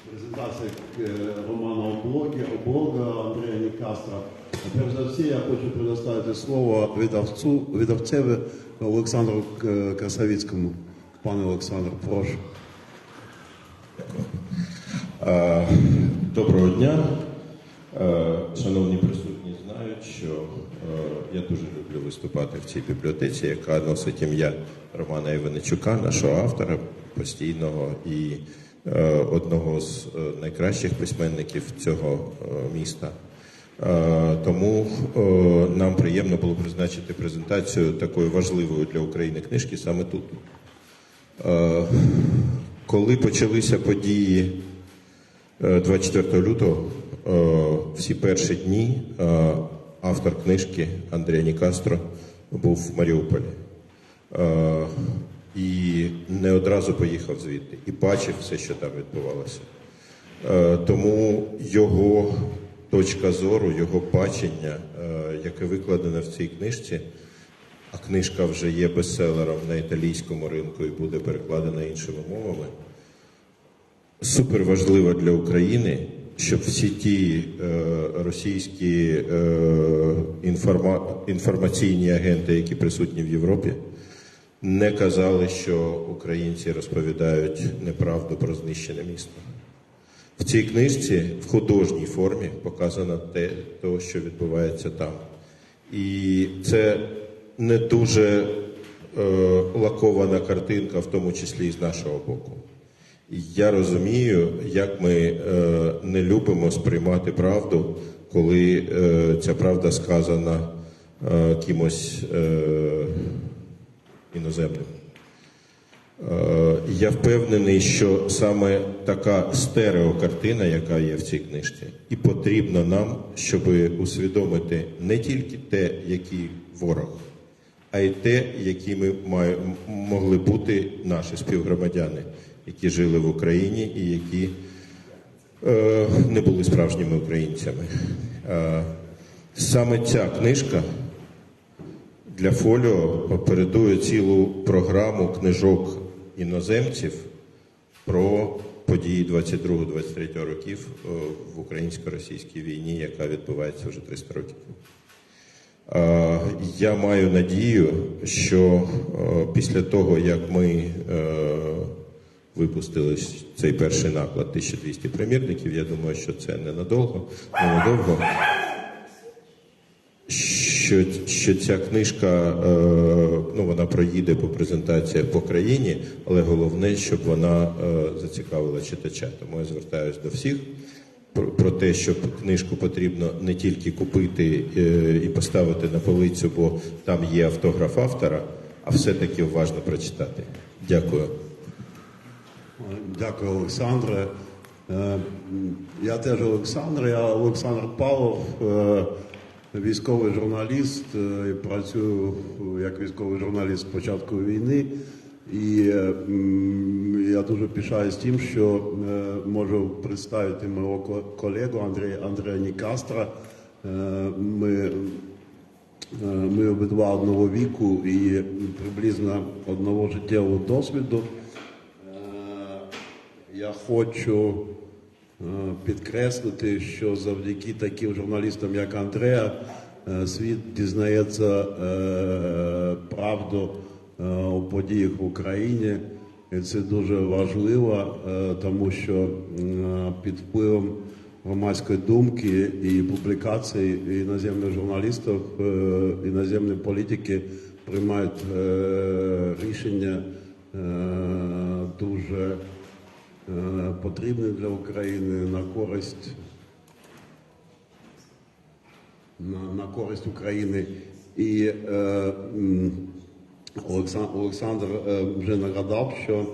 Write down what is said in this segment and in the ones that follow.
Презентація романа Облога Андреа Нікастро. Перш за все, я хочу предоставити слово видавцеві Олександру Красовицькому. Пане Олександр, прошу. Доброго дня. Шановні присутні знають, що я дуже люблю виступати в цій бібліотеці, яка носить ім'я Романа Іваничука, нашого автора постійного і одного з найкращих письменників цього міста. Тому нам приємно було призначити презентацію такої важливої для України книжки саме тут. Коли почалися події 24 лютого, всі перші дні автор книжки Андреа Нікастро був в Маріуполі. І не одразу поїхав звідти. І бачив все, що там відбувалося. Тому його точка зору, його бачення, яке викладено в цій книжці, а книжка вже є бестселером на італійському ринку і буде перекладена іншими мовами, суперважлива для України, щоб всі ті російські інформаційні агенти, які присутні в Європі, не казали, що українці розповідають неправду про знищене місто. В цій книжці в художній формі показано те, що відбувається там. І це не дуже лакована картинка, в тому числі і з нашого боку. Я розумію, як ми не любимо сприймати правду, коли ця правда сказана кимось іноземним. Я впевнений, що саме така стереокартина, яка є в цій книжці, і потрібна нам, щоб усвідомити не тільки те, який ворог, а й те, якими могли бути наші співгромадяни, які жили в Україні і які не були справжніми українцями. Саме ця книжка для фоліо передує цілу програму книжок іноземців про події 22-23 років в українсько-російській війні, яка відбувається вже 300 років. Я маю надію, що після того, як ми випустили цей перший наклад 1200 примірників, я думаю, що це ненадовго, що ця книжка, вона проїде по презентації по країні, але головне, щоб вона зацікавила читача. Тому я звертаюся до всіх про те, що книжку потрібно не тільки купити і поставити на полицю, бо там є автограф автора, а все-таки уважно прочитати. Дякую. Дякую, Олександре. Я теж Олександр, я Олександр Павлов, військовий журналіст, і працюю як військовий журналіст з початку війни. І я дуже пишаюсь тим, що можу представити мого колегу Андреа Нікастро. Ми обидва одного віку і приблизно одного життєвого досвіду. Я хочу підкреслити, що завдяки таким журналістам, як Андреа, світ дізнається правду у подіях в Україні. І це дуже важливо, тому що під впливом громадської думки і публікацій іноземних журналістів, іноземні політики приймають рішення дуже потрібні для України на користь України. І Олександр вже нагадав, що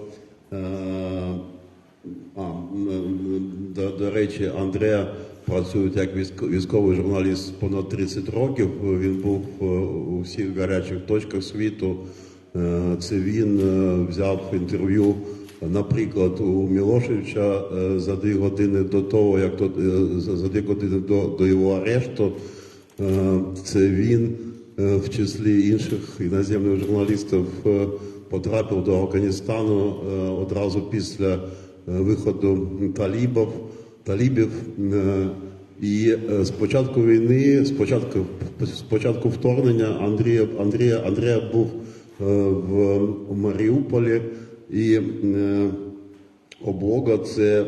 до речі, Андреа працює як військовий журналіст понад 30 років. Він був у всіх гарячих точках світу. Це він взяв інтерв'ю, наприклад, у Мілошевича за 2 години до того, за 2 години до його арешту. Це він в числі інших іноземних журналістів потрапив до Афганістану одразу після виходу талібів. І з початку війни, з початку вторгнення Андреа був в Маріуполі, і Облога – це,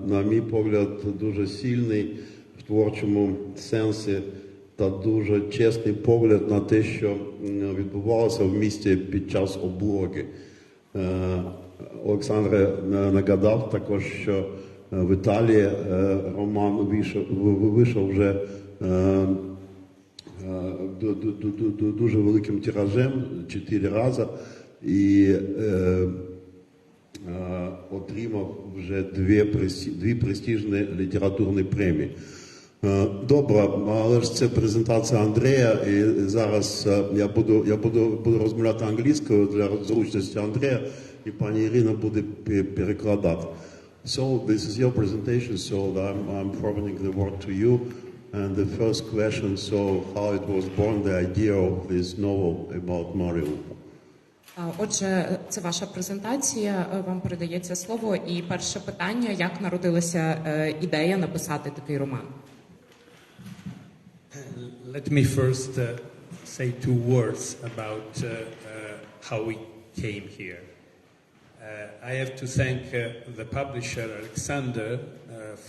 на мій погляд, дуже сильний в творчому сенсі та дуже чесний погляд на те, що відбувалося в місті під час облоги. Олександр нагадав також, що в Італії Роман вийшов вже дуже великим тиражем, 4 рази, і отримав вже 2 престижні літературні премії. Добре, але ж це презентація Андрея, і зараз я буду розмовляти англійською для зручності Андрея, і пані Ірина буде перекладати. So this is your presentation, so I'm forwarding the word to you. And the first question, so how it was born, the idea of this novel about Mariuполь. Отже, це ваша презентація, вам передається слово. І перше питання, як народилася ідея написати такий роман? Let me first say 2 words about how we came here. I have to thank the publisher Alexander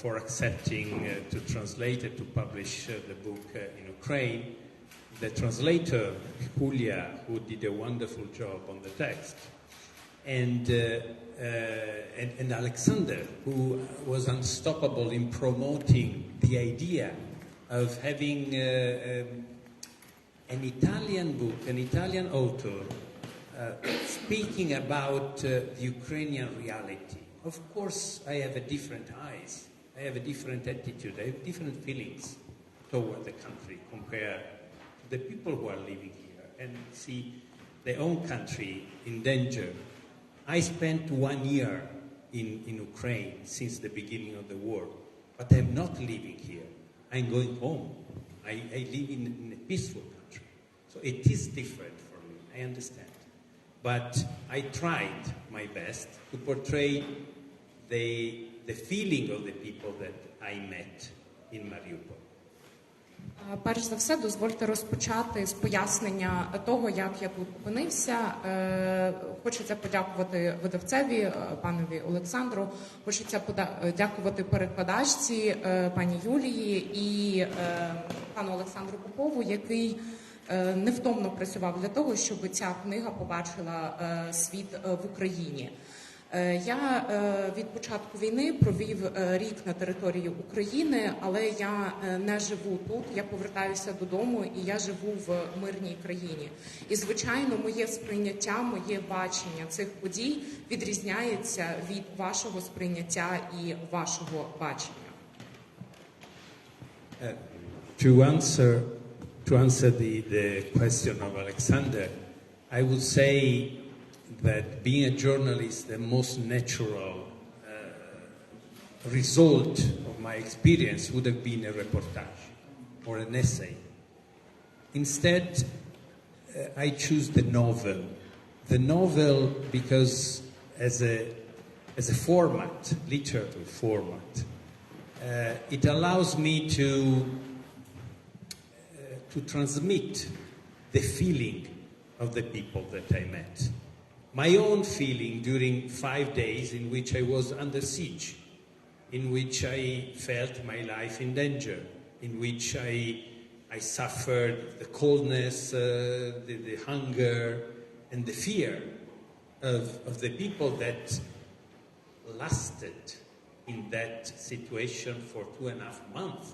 for accepting to translate and to publish the book in Ukraine. The translator, Julia, who did a wonderful job on the text, and Alexander, who was unstoppable in promoting the idea of having an Italian book, an Italian author, speaking about the Ukrainian reality. Of course, I have a different eyes. I have a different attitude. I have different feelings toward the country compared to the people who are living here and see their own country in danger. I spent 1 year in Ukraine since the beginning of the war, but I'm not living here. I'm going home. I live in a peaceful country. So it is different for me, I understand. But I tried my best to portray the feeling of the people that I met in Mariupol. Перш за все, дозвольте розпочати з пояснення того, як я тут опинився. Хочеться подякувати видавцеві, панові Олександру, хочеться подякувати перекладачці, пані Юлії і пану Олександру Попову, який невтомно працював для того, щоб ця книга побачила світ в Україні. Я від початку війни провів рік на території України, але я не живу тут, я повертаюся додому і я живу в мирній країні. І, звичайно, моє сприйняття, моє бачення цих подій відрізняється від вашого сприйняття і вашого бачення. To answer the question of Alexander, I would say that being a journalist, the most natural result of my experience would have been a reportage or an essay. Instead, I choose the novel. The novel because as a format, literary format, it allows me to transmit the feeling of the people that I met. My own feeling during 5 days in which I was under siege, in which I felt my life in danger, in which I suffered the coldness, the hunger, and the fear of the people that lasted in that situation for 2.5 months.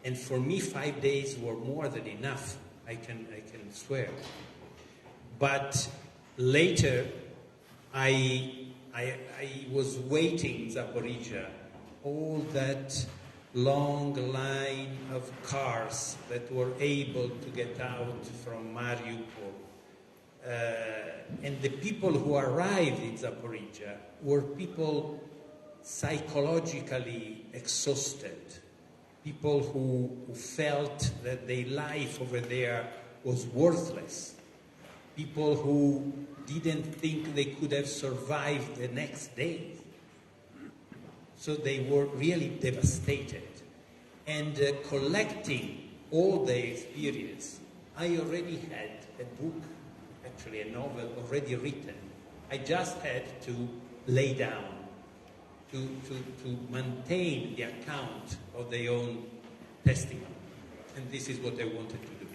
And for me, 5 days were more than enough, I can swear. But later, I was waiting in Zaporizhia, all that long line of cars that were able to get out from Mariupol. And the people who arrived in Zaporizhia were people psychologically exhausted, people who felt that their life over there was worthless, people who didn't think they could have survived the next day. So they were really devastated. And collecting all their experience, I already had a book, actually a novel already written. I just had to lay down, to maintain the account of their own testimony. And this is what I wanted to do.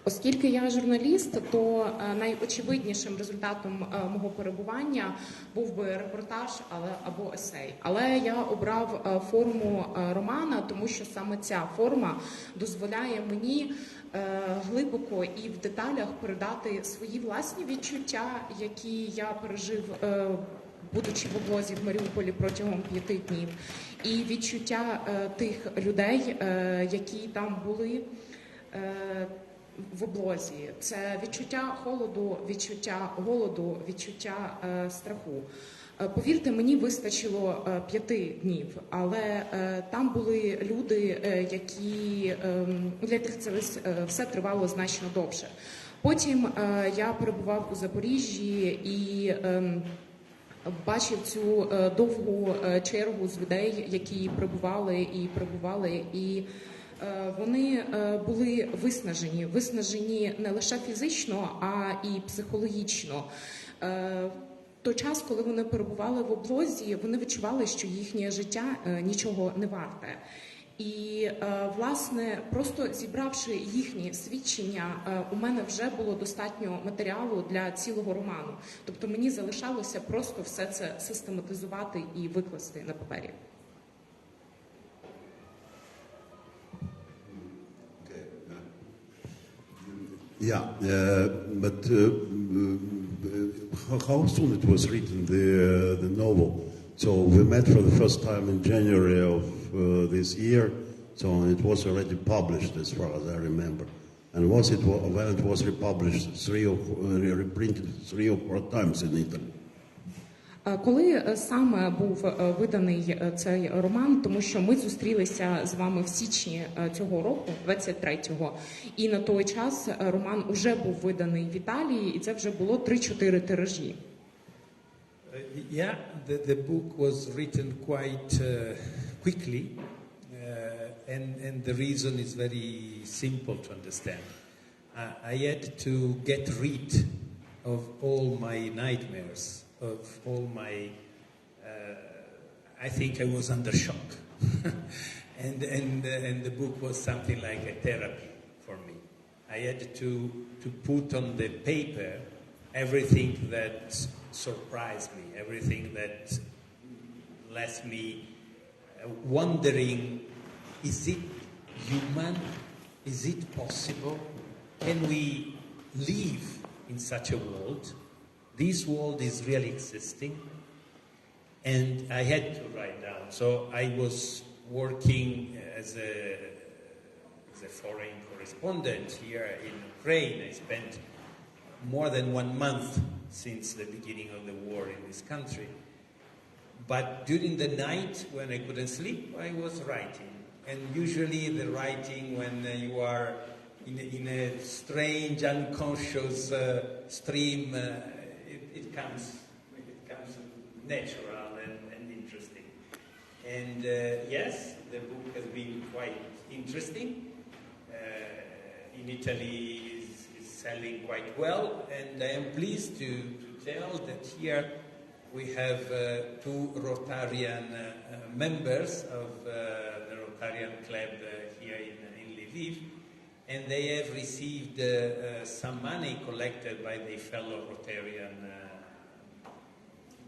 Оскільки я журналіст, то найочевиднішим результатом мого перебування був би репортаж або есей. Але я обрав форму романа, тому що саме ця форма дозволяє мені глибоко і в деталях передати свої власні відчуття, які я пережив, будучи в облозі в Маріуполі протягом 5 днів, і відчуття тих людей, які там були в облозі. Це відчуття холоду, відчуття голоду, відчуття страху. Повірте, мені вистачило 5 днів, але там були люди, для яких це все тривало значно довше. Потім я перебував у Запоріжжі і бачив цю довгу чергу з людей, які прибували, і вони були виснажені не лише фізично, а і психологічно. В той час, коли вони перебували в облозі, вони відчували, що їхнє життя нічого не варте. І, власне, просто зібравши їхні свідчення, у мене вже було достатньо матеріалу для цілого роману. Тобто мені залишалося просто все це систематизувати і викласти на папері. Yeah, but how soon it was written, the novel? So we met for the first time in January of this year, so it was already published as far as I remember. And when it was republished, reprinted 3 or 4 times in Italy. Коли саме був виданий цей роман, тому що ми зустрілися з вами в січні цього року, 23-го, і на той час роман уже був виданий в Італії, і це вже було 3-4 тиражі. Yeah, the book was written quite quickly, and the reason is very simple to understand. I had to get rid of all my nightmares, of all my, I think I was under shock. and the book was something like a therapy for me. I had to put on the paper everything that surprised me, everything that left me wondering, is it human? Is it possible? Can we live in such a world? This world is really existing, and I had to write down. So I was working as a foreign correspondent here in Ukraine. I spent more than 1 month since the beginning of the war in this country. But during the night, when I couldn't sleep, I was writing. And usually the writing, when you are in a strange, unconscious stream, it comes natural and interesting. And yes, the book has been quite interesting. In Italy is selling quite well, and I am pleased to tell that here we have 2 Rotarian members of the Rotarian Club here in Lviv, and they have received some money collected by their fellow Rotarian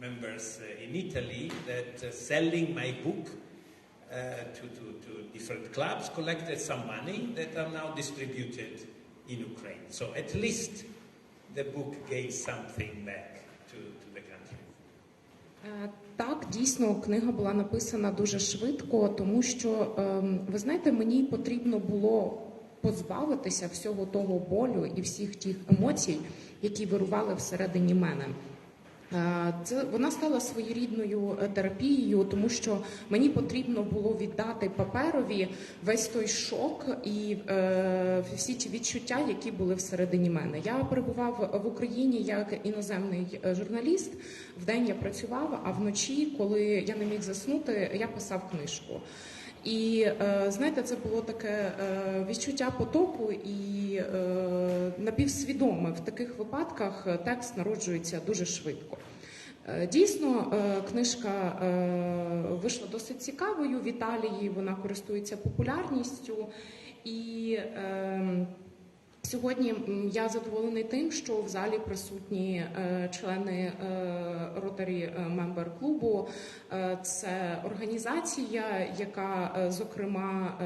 members in Italy that selling my book to different clubs collected some money that are now distributed in Ukraine. So at least the book gave something back to the country. Так, дійсно, книга була написана дуже швидко, тому що, ви знаєте, мені потрібно було позбавитися всього того болю і всіх тих емоцій, які вирували всередині мене. Вона стала своєрідною терапією, тому що мені потрібно було віддати паперові весь той шок і всі ті відчуття, які були всередині мене. Я перебував в Україні як іноземний журналіст. Вдень я працював, а вночі, коли я не міг заснути, я писав книжку. І, знаєте, це було таке відчуття потоку і напівсвідоме. В таких випадках текст народжується дуже швидко. Дійсно, книжка вийшла досить цікавою. В Італії вона користується популярністю. І сьогодні я задоволений тим, що в залі присутні члени Rotary Member клубу. Це організація, яка, зокрема,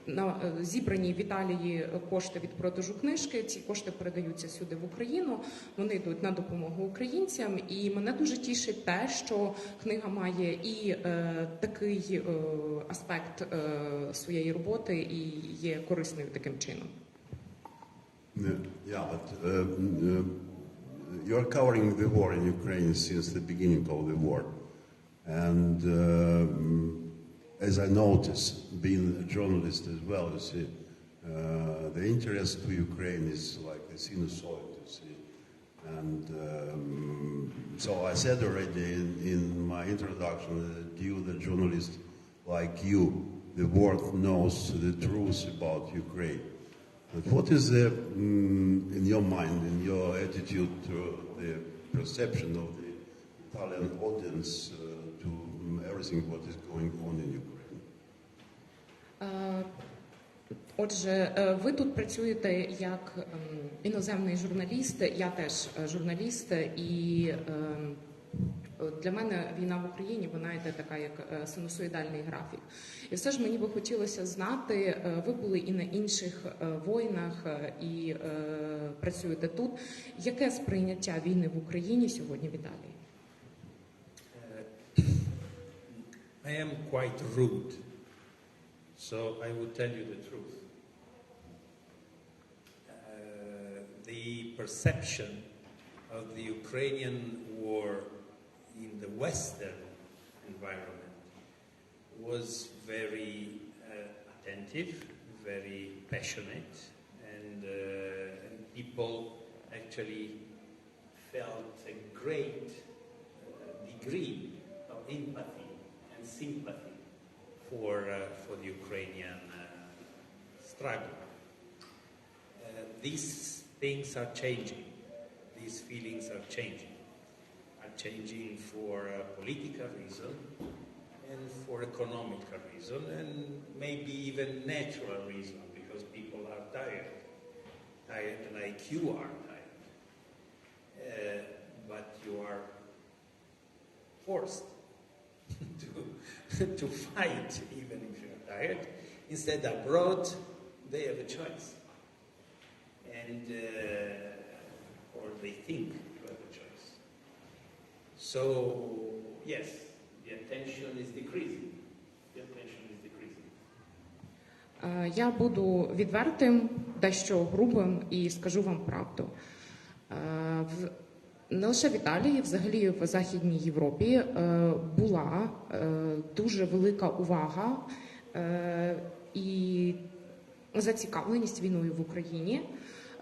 на зібрані в Італії кошти від продажу книжки. Ці кошти передаються сюди в Україну, вони йдуть на допомогу українцям. І мене дуже тішить те, що книга має і такий аспект своєї роботи і є корисною таким чином. Yeah, but you're covering the war in Ukraine since the beginning of the war. And as I noticed, being a journalist as well, you see, the interest to Ukraine is like a sinusoid, you see. And so I said already in my introduction that you, the journalist, like you, the world knows the truth about Ukraine. But what is the, in your mind, in your attitude to the perception of the Italian audience to everything what is going on in Ukraine? Отже, ви тут працюєте як іноземний журналіст, я теж журналіст, і для мене війна в Україні, вона йде така, як синусоїдальний графік. І все ж мені би хотілося знати, ви були і на інших воїнах, і працюєте тут. Яке сприйняття війни в Україні сьогодні в Італії? I am quite rude, so I will tell you the truth. The perception of the Ukrainian war in the Western environment was very attentive, very passionate, and people actually felt a great degree of empathy and sympathy for the Ukrainian struggle. These things are changing. These feelings are changing. Changing for a political reason and for economical reason and maybe even natural reason because people are tired like you are tired. But you are forced to fight even if you are tired. Instead, abroad, they have a choice. And or they think you have a choice. So, yes, the attention is decreasing. Я буду відвертим, дещо грубим і скажу вам правду. Не лише в Італії, взагалі в Західній Європі була дуже велика увага і зацікавленість війною в Україні.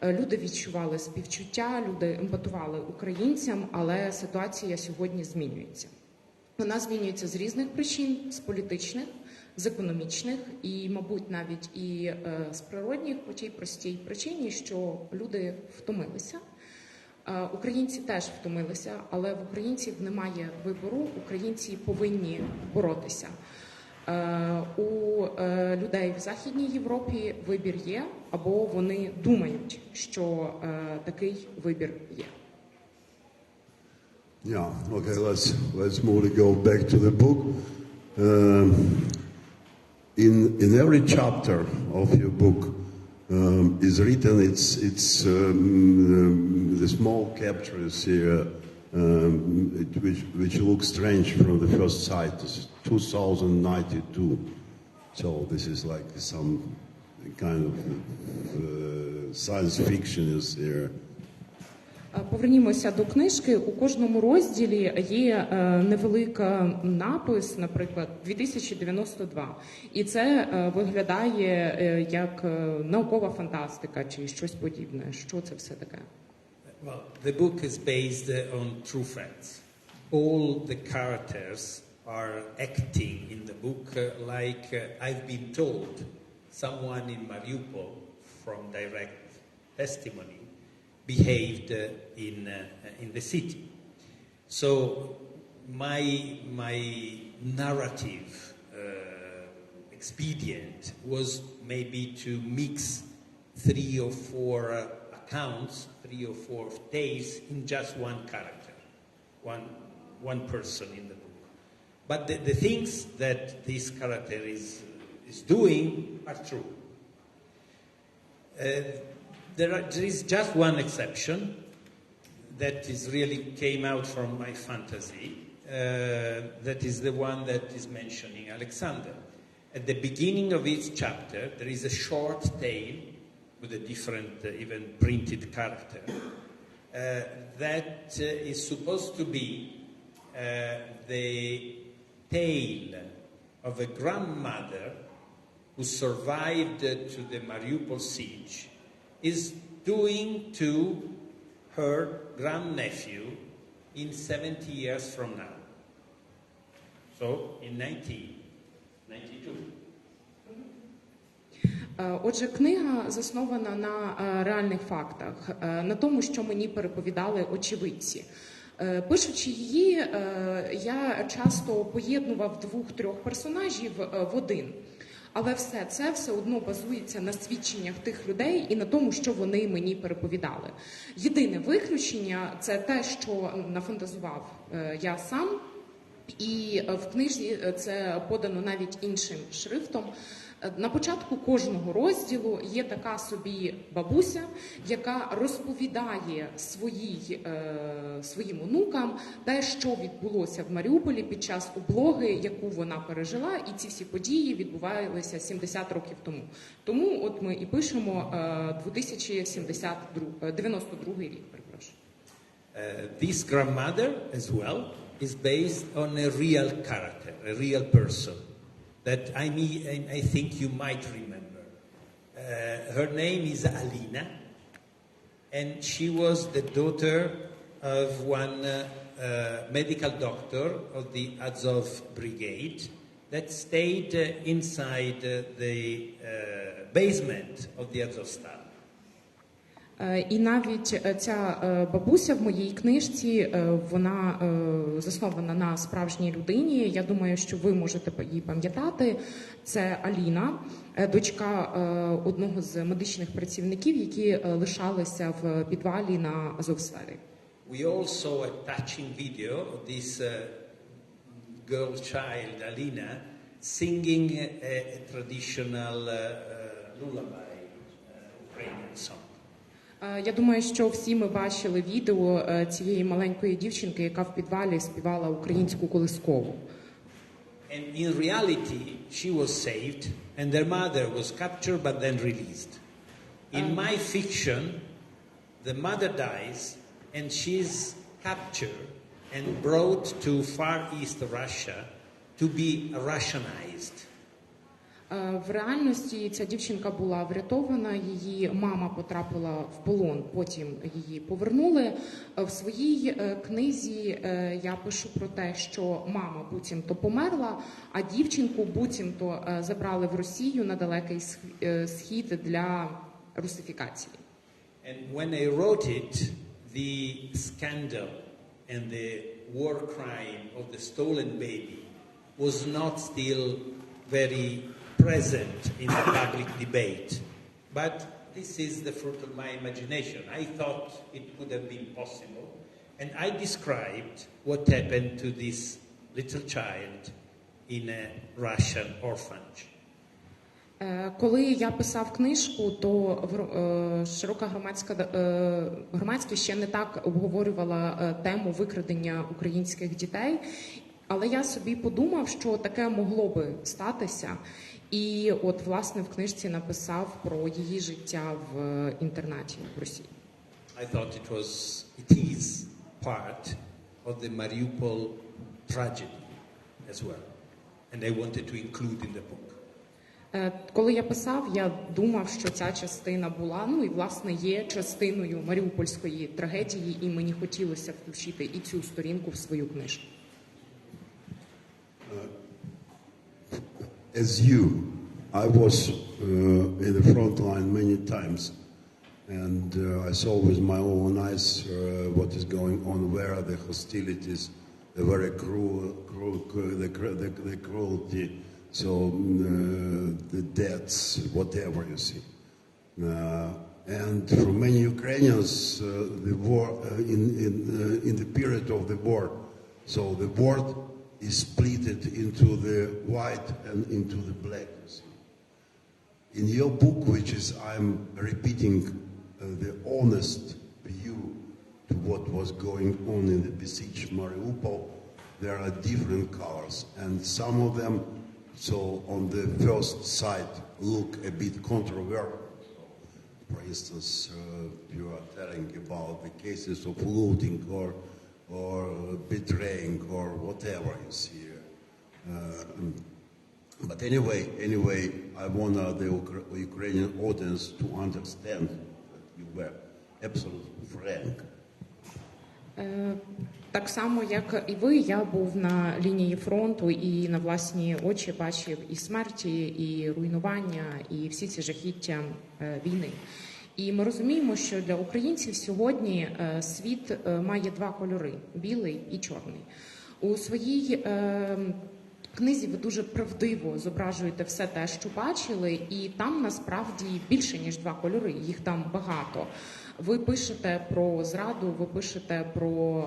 Люди відчували співчуття, люди емпатували українцям, але ситуація сьогодні змінюється. Вона змінюється з різних причин, з політичних, з економічних і, мабуть, навіть і з природних по тій простій причині, що люди втомилися. Українці теж втомилися, але в українців немає вибору, українці повинні боротися. У людей в Західній Європі вибір є, або вони думають, що такий вибір є. Yeah, okay, let's move to go back to the book. In every chapter of your book is written, it's the small captures here, which look strange from the first sight. It's 2092, so this is like some kind of science fiction is here. Повернімося до книжки. У кожному розділі є невелика напис, наприклад, 2092. І це виглядає як наукова фантастика чи щось подібне. Що це все таке? Well, the book is based on true facts. All the characters are acting in the book like I've been told. Someone in Mariupoł, from direct testimony, behaved in the city. So my narrative expedient was maybe to mix 3 or 4 accounts, 3 or 4 tales in just one character, one person in the book. But the things that this character is doing are true. There is just one exception that is really came out from my fantasy. That is the one that is mentioning Alexander. At the beginning of each chapter, there is a short tale with a different, even printed character, that is supposed to be the tale of a grandmother who survived to the Mariupol siege, is doing to her grandnephew in 70 years from now. So, in 1992. Отже, книга заснована на реальних фактах, на тому, що мені переповідали очевидці. Пишучи її, я часто поєднував 2-3 персонажів в один. Але все одно базується на свідченнях тих людей і на тому, що вони мені переповідали. Єдине виключення – це те, що нафантазував я сам. І в книжці це подано навіть іншим шрифтом. На початку кожного розділу є така собі бабуся, яка розповідає своїм онукам те, що відбулося в Маріуполі під час облоги, яку вона пережила, і ці всі події відбувалися 70 років тому. Тому от ми і пишемо 92 рік, перепрошую. This grandmother as well is based on a real character, a real person that I think you might remember. Her name is Alina, and she was the daughter of one medical doctor of the Azov Brigade that stayed inside the basement of the Azovstal. І навіть ця бабуся в моїй книжці, вона заснована на справжній людині. Я думаю, що ви можете її пам'ятати. Це Аліна, дочка одного з медичних працівників, які лишалися в підвалі на Азовсталі. We all saw a touching video of this girl child, Alina, singing a traditional lullaby, Ukrainian song. Я думаю, що всі ми бачили відео цієї маленької дівчинки, яка в підвалі співала українську колискову. And in reality, she was saved, and their mother was captured but then released. In my fiction, the mother dies, and she's captured and brought to Far East Russia to be Russianized. В реальності ця дівчинка була врятована, її мама потрапила в полон, потім її повернули. В своїй книзі я пишу про те, що мама буцімто померла, а дівчинку буцімто забрали в Росію на далекий схід для русифікації. And when I wrote it, the scandal and the war crime of the stolen baby was not still very present in the public debate. But this is the fruit of my imagination. I thought it could have been possible. And I described what happened to this little child in a Russian orphanage. Коли я писав книжку, то широка громадськість ще не так обговорювала тему викрадення українських дітей. Але я собі подумав, що таке могло би статися. І от, власне, в книжці написав про її життя в інтернаті в Росії. I thought it is part of the Mariupol tragedy as well. And I wanted to include in the book. Коли я писав, я думав, що ця частина була, і, власне, є частиною маріупольської трагедії, і мені хотілося включити і цю сторінку в свою книжку. As you, I was in the front line many times, and I saw with my own eyes what is going on, where the hostilities, the very the cruelty, so the deaths, whatever you see. And for many Ukrainians, the war in the period of the war, so the world is split into the white and into the black. In your book, which is I'm repeating the honest view to what was going on in the besieged Mariupol, there are different colors, and some of them, so on the first sight, look a bit controversial. For instance, you are telling about the cases of looting or betraying or whatever you see. But anyway, I want the Ukrainian audience to understand that you were absolutely frank. Так само, як і ви, я був на лінії фронту і на власні очі бачив і смерті, і руйнування, і всі ці жахіття війни. І ми розуміємо, що для українців сьогодні світ має два кольори – білий і чорний. У своїй книзі ви дуже правдиво зображуєте все те, що бачили, і там насправді більше, ніж два кольори, їх там багато. Ви пишете про зраду, ви пишете про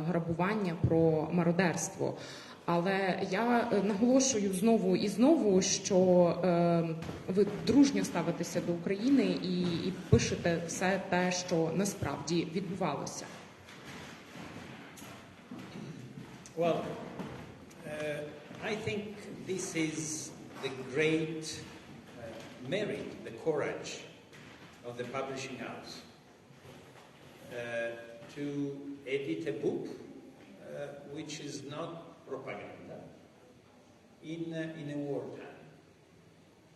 грабування, про мародерство. Але я наголошую знову і знову, що ви дружньо ставитеся до України і пишете все те, що насправді відбувалося. Well, I think this is the great merit, the courage of the publishing house to edit a book which is not propaganda in a wartime.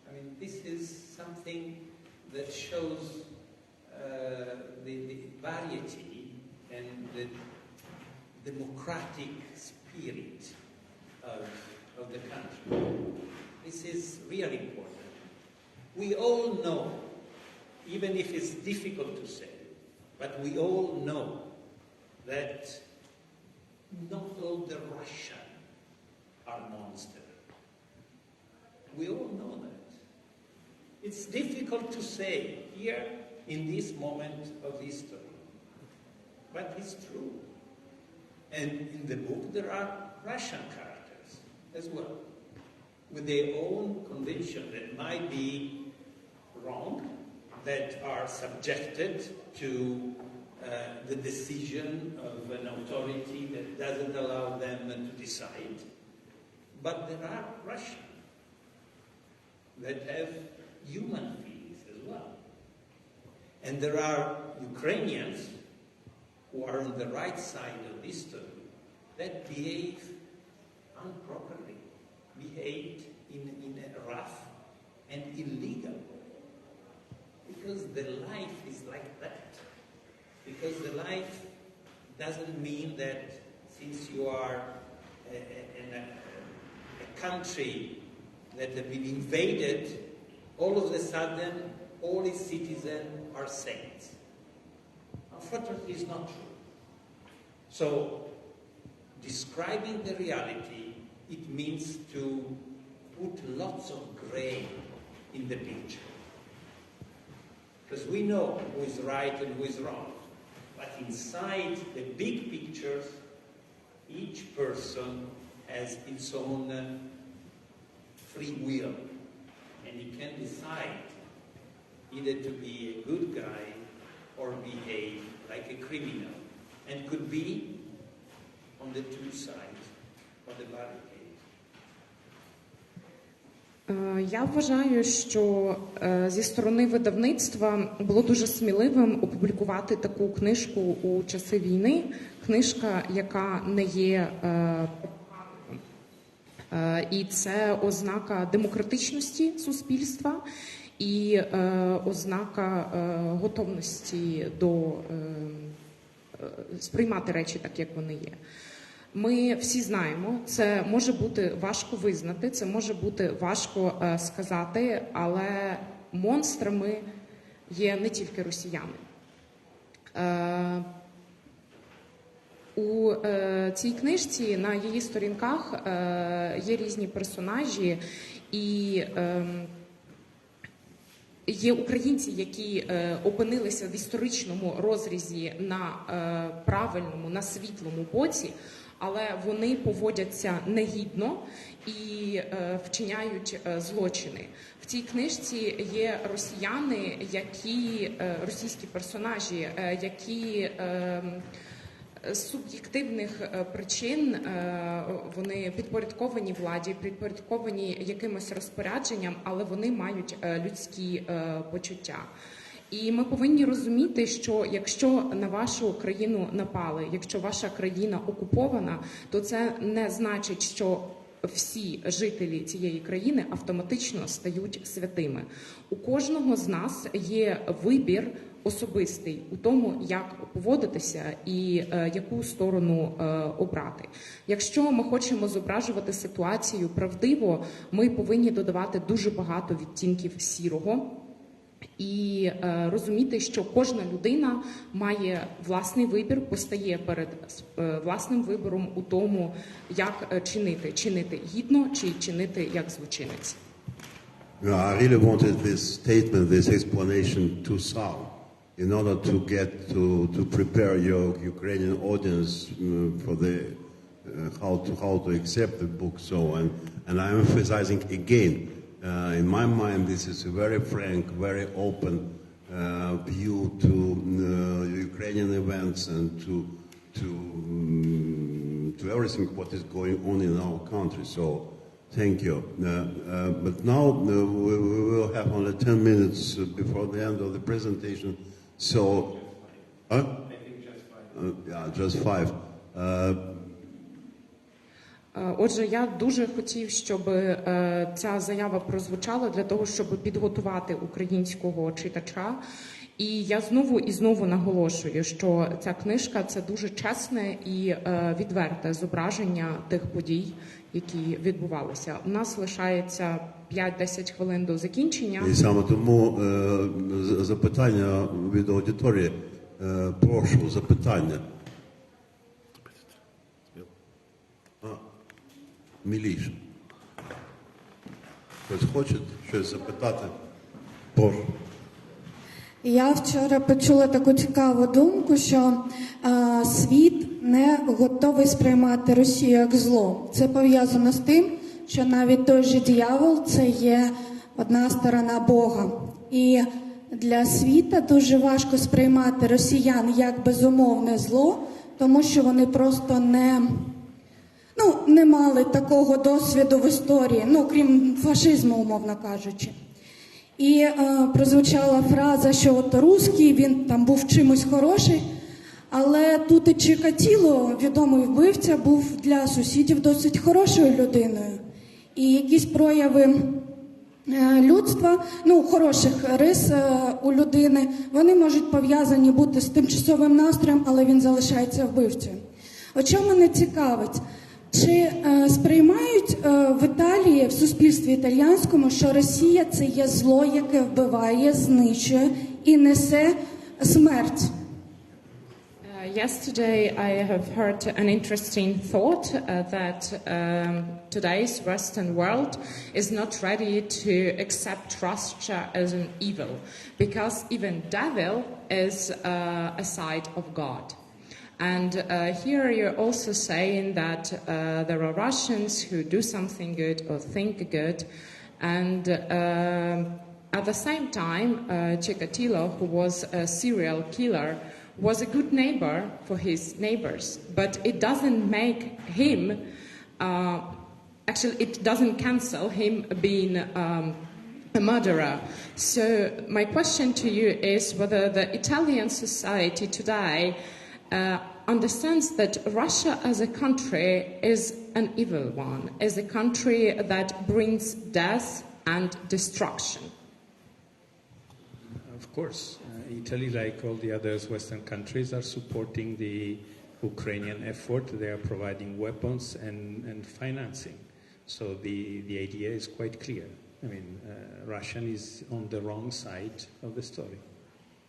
I mean, this is something that shows the variety and the democratic spirit of the country. This is really important. We all know, even if it's difficult to say, but we all know that not all the Russians are monsters. We all know that. It's difficult to say here in this moment of history, but it's true. And in the book there are Russian characters as well, with their own conviction that might be wrong, that are subjected to the decision of an authority that doesn't allow them to decide. But there are Russians that have human feelings as well. And there are Ukrainians who are on the right side of history that behave improperly, behaved in a rough and illegal way. Because the life is like that. Because the life doesn't mean that since you are in a country that has been invaded, all of a sudden all its citizens are saints. Unfortunately, it's not true. So, describing the reality, it means to put lots of gray in the picture. Because we know who is right and who is wrong. But inside the big pictures, each person has its own free will. And he can decide either to be a good guy or behave like a criminal. And could be on the two sides of the barricade. Я вважаю, що зі сторони видавництва було дуже сміливим опублікувати таку книжку у часи війни. Книжка, яка не є і це ознака демократичності суспільства і ознака готовності до сприймати речі так, як вони є. Ми всі знаємо, це може бути важко визнати, це може бути важко сказати, але монстрами є не тільки росіяни. У цій книжці на її сторінках є різні персонажі і є українці, які опинилися в історичному розрізі на правильному, на світлому боці, але вони поводяться негідно і вчиняють злочини. В цій книжці є росіяни, російські персонажі, які з суб'єктивних причин вони підпорядковані владі, підпорядковані якимось розпорядженням, але вони мають людські почуття. І ми повинні розуміти, що якщо на вашу країну напали, якщо ваша країна окупована, то це не значить, що всі жителі цієї країни автоматично стають святими. У кожного з нас є вибір особистий у тому, як поводитися і яку сторону обрати. Якщо ми хочемо зображувати ситуацію правдиво, ми повинні додавати дуже багато відтінків сірого і розуміти, що кожна людина має власний вибір, постає перед власним вибором у тому, як чинити гідно чи чинити як злочинець. I really wanted this statement, this explanation to sound, in order to get to prepare your Ukrainian audience for the how to accept the book. So and I'm emphasizing again, in my mind, this is a very frank, very open view to Ukrainian events and to everything what is going on in our country. So. Thank you. But now we will have only 10 minutes before the end of the presentation. So, I think just 5. Отже, я дуже хотів, щоб ця заява прозвучала для того, щоб підготувати українського читача. І я знову і знову наголошую, що ця книжка – це дуже чесне і відверте зображення тих подій, які відбувалися. У нас лишається 5-10 хвилин до закінчення. І саме тому запитання від аудиторії. Прошу, запитання. Міліш. Хтось хоче щось запитати? Прошу. Я вчора почула таку цікаву думку, що світ не готовий сприймати Росію як зло. Це пов'язано з тим, що навіть той же диявол – це є одна сторона Бога. І для світа дуже важко сприймати росіян як безумовне зло, тому що вони просто не мали такого досвіду в історії, крім фашизму, умовно кажучи. І прозвучала фраза, що от русський, він там був чимось хороший, але тут і Чикатіло, відомий вбивця, був для сусідів досить хорошою людиною. І якісь прояви людства, хороших рис у людини, вони можуть пов'язані бути з тимчасовим настроєм, але він залишається вбивцею. От що мене цікавить, чи сприймають в Італії, в суспільстві італійському, що Росія – це є зло, яке вбиває, знищує і несе смерть? Yesterday I have heard an interesting thought that today's Western world is not ready to accept Russia as an evil, because even devil is a side of God. And here you're also saying that there are Russians who do something good or think good, and at the same time, Chikatilo, who was a serial killer, was a good neighbor for his neighbors, but it doesn't make him actually, it doesn't cancel him being a murderer. So my question to you is whether the Italian society today understands that Russia as a country is an evil one, is a country that brings death and destruction. Of course, Italy, like all the other Western countries, are supporting the Ukrainian effort. They are providing weapons and financing. So the idea is quite clear. I mean, Russia is on the wrong side of the story.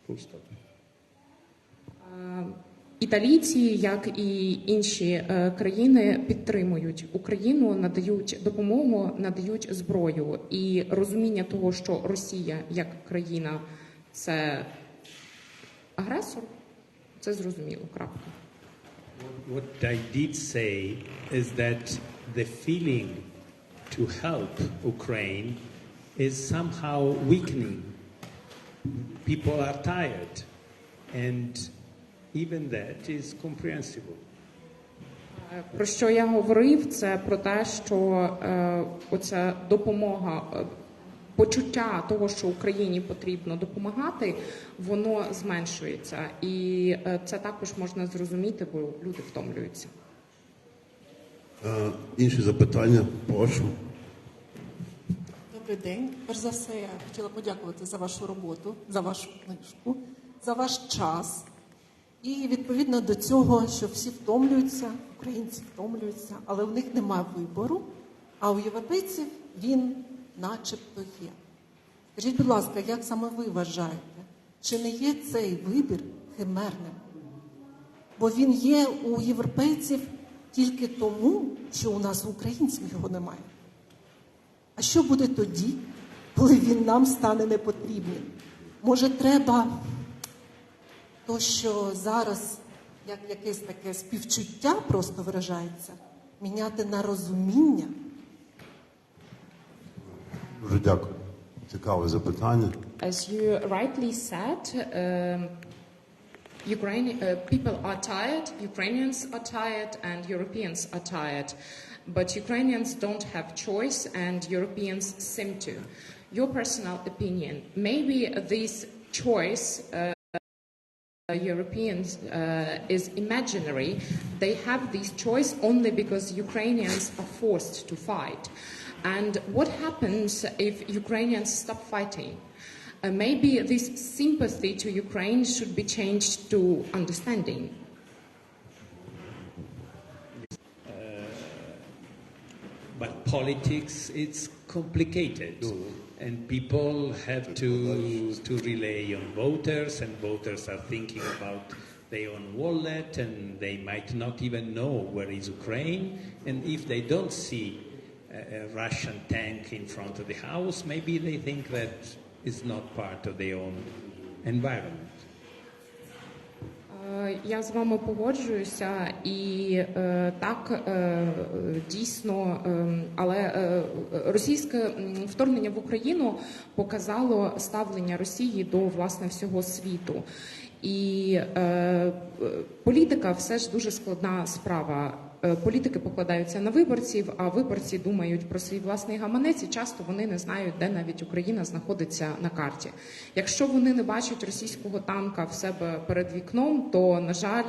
Full stop. Італійці, як і інші країни, підтримують Україну, надають допомогу, надають зброю. І розуміння того, що Росія як країна – це агресор, це зрозуміло, крапка. What I did say is that the feeling to help Ukraine is somehow weakening. People are tired, and even that is comprehensible. Про що я говорив, це про те, що оця допомога, почуття того, що Україні потрібно допомагати, воно зменшується. І це також можна зрозуміти, бо люди втомлюються. Інші запитання, прошу. Добрий день. Перш за все, я хотіла подякувати за вашу роботу, за вашу книжку, за ваш час. І відповідно до цього, що всі втомлюються, українці втомлюються, але в них немає вибору, а у європейців він начебто є. Скажіть, будь ласка, як саме ви вважаєте, чи не є цей вибір химерним? Бо він є у європейців тільки тому, що у нас, українців, його немає. А що буде тоді, коли він нам стане непотрібним? Може, треба то, що зараз, як якесь таке співчуття просто виражається, міняти на розуміння? Дуже дякую. Цікаве запитання. As you rightly said, people are tired, Ukrainians are tired, and Europeans are tired. But Ukrainians don't have choice, and Europeans seem to. Your personal opinion, maybe this choice Europeans is imaginary. They have this choice only because Ukrainians are forced to fight. And what happens if Ukrainians stop fighting? Maybe this sympathy to Ukraine should be changed to understanding. But politics, it's complicated. And people have to rely on voters, and voters are thinking about their own wallet, and they might not even know where is Ukraine. And if they don't see a Russian tank in front of the house, maybe they think that it's not part of their own environment. Я з вами погоджуюся, і так, дійсно, але російське вторгнення в Україну показало ставлення Росії до, власне, всього світу. І політика все ж дуже складна справа. Політики покладаються на виборців, а виборці думають про свій власний гаманець, і часто вони не знають, де навіть Україна знаходиться на карті. Якщо вони не бачать російського танка в себе перед вікном, то, на жаль,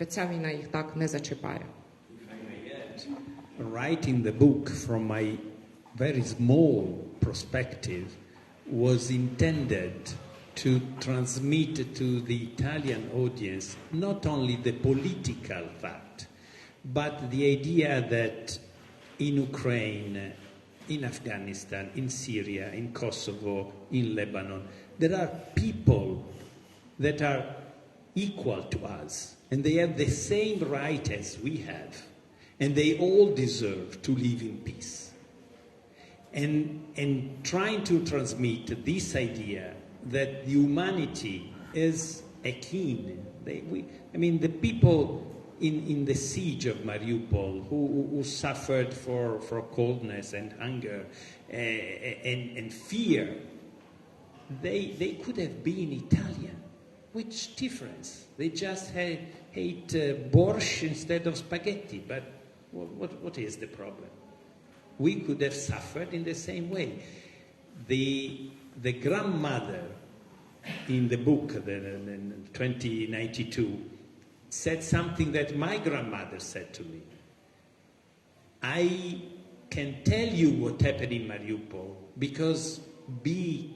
ця війна їх так не зачіпає. Writing the book from my very small perspective was intended to transmit to the Italian audience not only the political fact, but the idea that in Ukraine, in Afghanistan, in Syria, in Kosovo, in Lebanon, there are people that are equal to us, and they have the same right as we have, and they all deserve to live in peace. And trying to transmit this idea that humanity is akin. The people in the siege of Mariupol who suffered for coldness and hunger and fear, they could have been Italian. Which difference? They just ate borscht instead of spaghetti. But what is the problem? we could have suffered in the same way. The grandmother in the book, the 2092, said something that my grandmother said to me. I can tell you what happened in Mariupol because be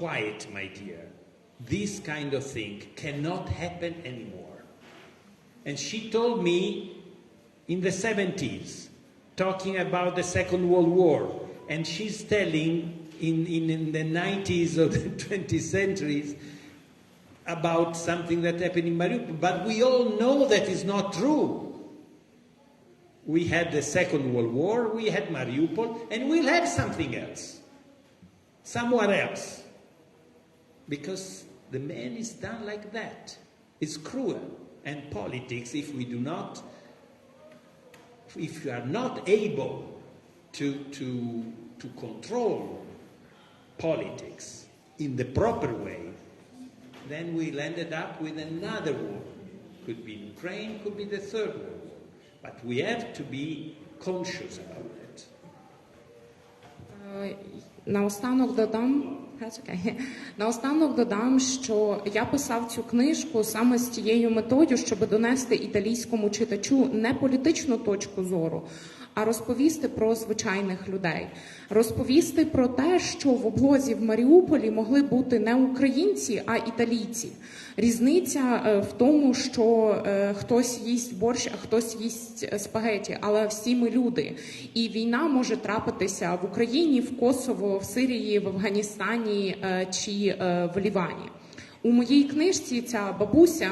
quiet, my dear. This kind of thing cannot happen anymore. And she told me in the 70s, talking about the Second World War, and she's telling in the 90s of the 20th centuries about something that happened in Mariupol. But we all know that is not true. We had the Second World War, we had Mariupol, and we'll have something else. Somewhere else. Because the man is done like that. It's cruel. And politics, if you are not able to control politics in the proper way, then we'll end up with another war. Could be in Ukraine, could be the third world war. But we have to be conscious about it. Наостанок додам, що я писав цю книжку саме з тією метою, щоб донести італійському читачу не політичну точку зору, а розповісти про звичайних людей. Розповісти про те, що в облозі в Маріуполі могли бути не українці, а італійці. Різниця в тому, що хтось їсть борщ, а хтось їсть спагеті, але всі ми люди. І війна може трапитися в Україні, в Косово, в Сирії, в Афганістані чи в Лівані. У моїй книжці ця бабуся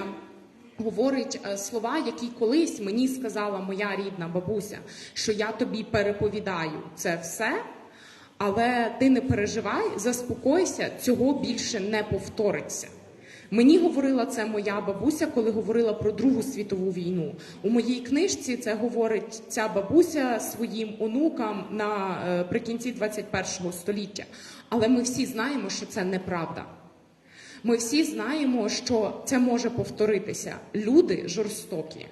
говорить слова, які колись мені сказала моя рідна бабуся, що я тобі переповідаю це все, але ти не переживай, заспокойся, цього більше не повториться. Мені говорила це моя бабуся, коли говорила про Другу світову війну. У моїй книжці це говорить ця бабуся своїм онукам наприкінці 21 століття. Але ми всі знаємо, що це неправда. Ми всі знаємо, що це може повторитися. Люди жорстокі.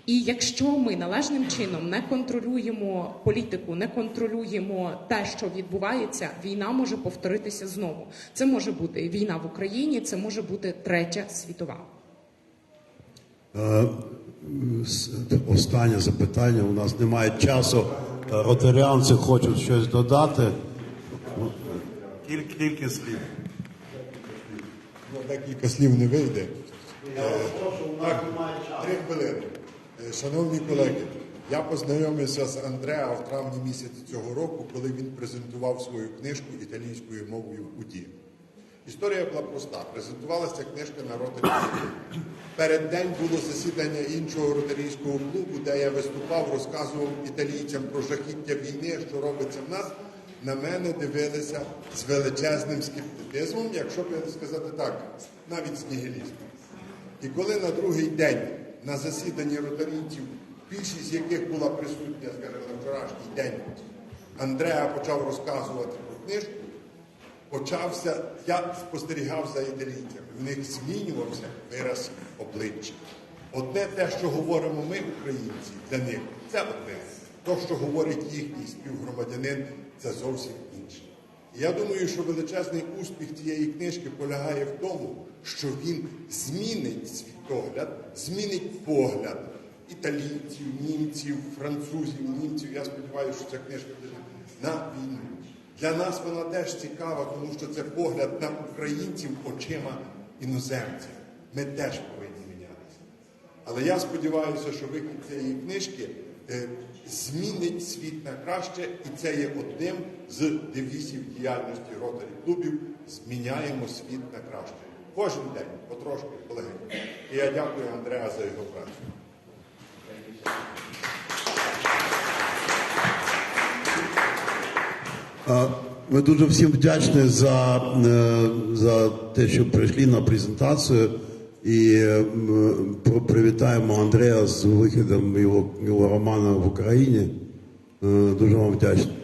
І якщо ми належним чином не контролюємо політику, не контролюємо те, що відбувається, війна може повторитися знову. Це може бути війна в Україні, це може бути Третя світова. Останнє запитання. У нас немає часу. Ротаріанці хочуть щось додати. Кілька слів. Декілька слів не вийде. 3 хвилини. Шановні колеги, я познайомився з Андреа в травні місяці цього року, коли він презентував свою книжку італійською мовою в УДІ. Історія була проста. Презентувалася книжка на ротарійському клубі. Перед день було засідання іншого ротарійського клубу, де я виступав, розказував італійцям про жахіття війни, що робиться в нас. На мене дивилися з величезним скептицизмом, якщо б сказати так, навіть з нігілізмом. І коли на другий день на засіданні ротарійців, більшість з яких була присутня, скажімо, на вчорашній день, Андреа почав розказувати про книжку, я спостерігав за італійцями. В них змінювався вираз обличчя. Одне те, що говоримо ми, українці, для них, це одне. То, що говорить їхній співгромадянин, це зовсім інше. І я думаю, що величезний успіх цієї книжки полягає в тому, що він змінить світогляд, змінить погляд італійців, німців, французів, німців. Я сподіваюся, що ця книжка буде на війну. Для нас вона теж цікава, тому що це погляд на українців очима іноземців. Ми теж повинні мінятися. Але я сподіваюся, що вихід цієї книжки змінить світ на краще, і це є одним з девізів діяльності ротарі клубів. Зміняємо світ на краще. Кожен день, потрошки, полегенько. І я дякую Андреа за його працю. Ми дуже всім вдячні за те, що прийшли на презентацію. І привітаємо Андреа з виходом його роману в Україні. Дуже вам вдячний.